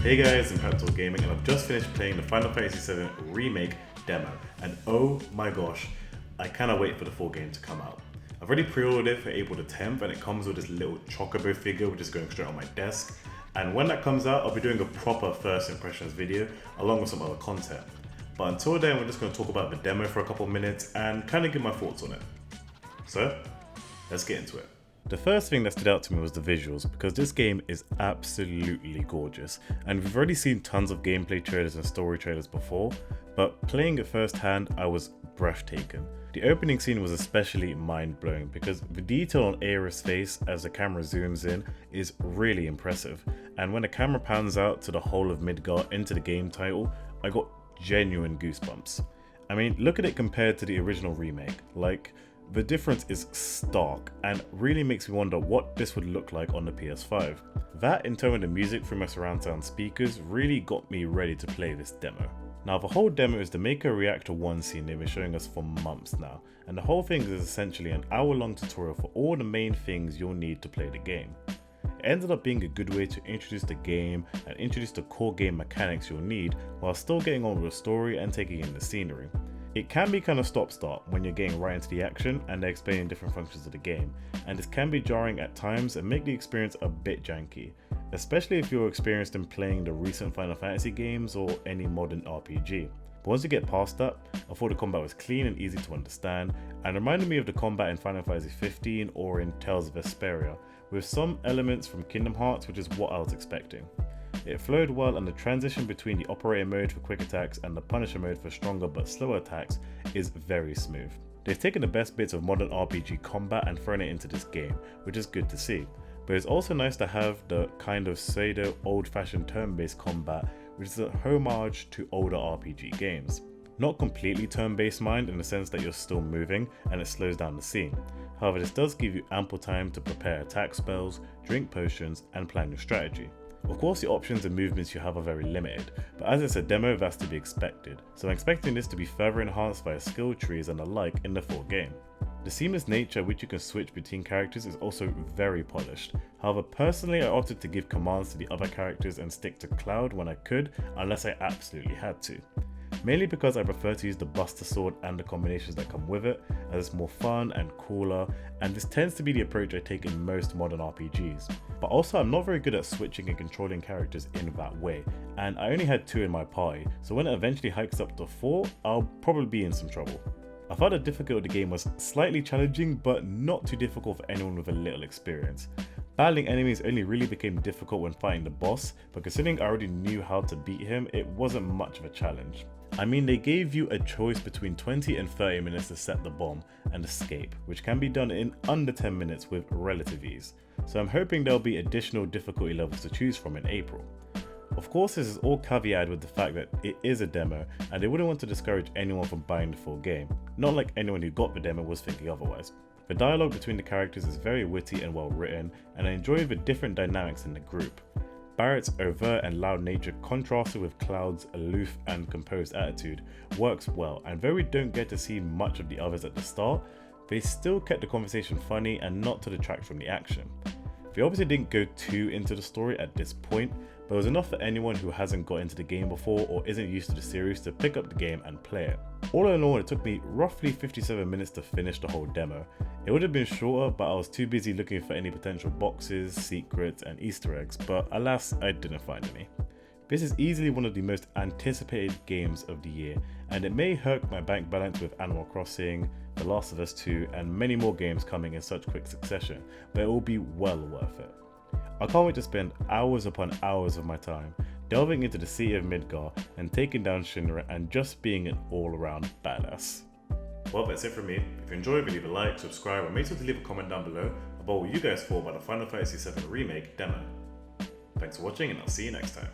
Hey guys, Impactful Gaming, and I've just finished playing the Final Fantasy VII Remake demo, and oh my gosh, I cannot wait for the full game to come out. I've already pre-ordered it for April the 10th, and it comes with this little chocobo figure which is going straight on my desk, and when that comes out, I'll be doing a proper first impressions video along with some other content. But until then, we're just going to talk about the demo for a couple of minutes and kind of give my thoughts on it. So, let's get into it. The first thing that stood out to me was the visuals, because this game is absolutely gorgeous, and we've already seen tons of gameplay trailers and story trailers before, but playing it firsthand, I was breathtaking. The opening scene was especially mind-blowing because the detail on Aerith's face as the camera zooms in is really impressive, and when the camera pans out to the whole of Midgar into the game title, I got genuine goosebumps. I mean, look at it compared to the original remake. The difference is stark and really makes me wonder what this would look like on the PS5. That, in turn with the music from my surround sound speakers, really got me ready to play this demo. Now, the whole demo is the make a react to one scene they've been showing us for months now, and the whole thing is essentially an hour-long tutorial for all the main things you'll need to play the game. It ended up being a good way to introduce the game and introduce the core game mechanics you'll need while still getting on with the story and taking in the scenery. It can be kind of stop-start when you're getting right into the action and they're explaining different functions of the game, and this can be jarring at times and make the experience a bit janky, especially if you're experienced in playing the recent Final Fantasy games or any modern RPG. But once you get past that, I thought the combat was clean and easy to understand, and reminded me of the combat in Final Fantasy 15 or in Tales of Vesperia, with some elements from Kingdom Hearts, which is what I was expecting. It flowed well, and the transition between the operator mode for quick attacks and the punisher mode for stronger but slower attacks is very smooth. They've taken the best bits of modern RPG combat and thrown it into this game, which is good to see. But it's also nice to have the kind of pseudo old-fashioned turn-based combat, which is a homage to older RPG games. Not completely turn-based mind in the sense that you're still moving and it slows down the scene. However, this does give you ample time to prepare attack spells, drink potions, and plan your strategy. Of course, the options and movements you have are very limited, but as it's a demo, that's to be expected, so I'm expecting this to be further enhanced via skill trees and the like in the full game. The seamless nature which you can switch between characters is also very polished. However, personally I opted to give commands to the other characters and stick to Cloud when I could, unless I absolutely had to. Mainly because I prefer to use the Buster Sword and the combinations that come with it, as it's more fun and cooler, and this tends to be the approach I take in most modern RPGs. But also, I'm not very good at switching and controlling characters in that way, and I only had 2 in my party, so when it eventually hikes up to 4, I'll probably be in some trouble. I thought the difficulty of the game was slightly challenging, but not too difficult for anyone with a little experience. Battling enemies only really became difficult when fighting the boss, but considering I already knew how to beat him, it wasn't much of a challenge. I mean, they gave you a choice between 20 and 30 minutes to set the bomb and escape, which can be done in under 10 minutes with relative ease, so I'm hoping there'll be additional difficulty levels to choose from in April. Of course, this is all caveated with the fact that it is a demo and they wouldn't want to discourage anyone from buying the full game, not like anyone who got the demo was thinking otherwise. The dialogue between the characters is very witty and well written, and I enjoy the different dynamics in the group. Barret's overt and loud nature contrasted with Cloud's aloof and composed attitude works well, and though we don't get to see much of the others at the start, they still kept the conversation funny and not to detract from the action. They obviously didn't go too into the story at this point, but it was enough for anyone who hasn't got into the game before or isn't used to the series to pick up the game and play it. All in all, it took me roughly 57 minutes to finish the whole demo. It would have been shorter, but I was too busy looking for any potential boxes, secrets, and Easter eggs, but alas, I didn't find any. This is easily one of the most anticipated games of the year, and it may hurt my bank balance with Animal Crossing, The Last of Us 2, and many more games coming in such quick succession, but it will be well worth it. I can't wait to spend hours upon hours of my time delving into the city of Midgar and taking down Shinra and just being an all-around badass. Well, that's it from me. If you enjoyed, leave a like, subscribe, and make sure to leave a comment down below about what you guys thought about the Final Fantasy VII Remake demo. Thanks for watching, and I'll see you next time.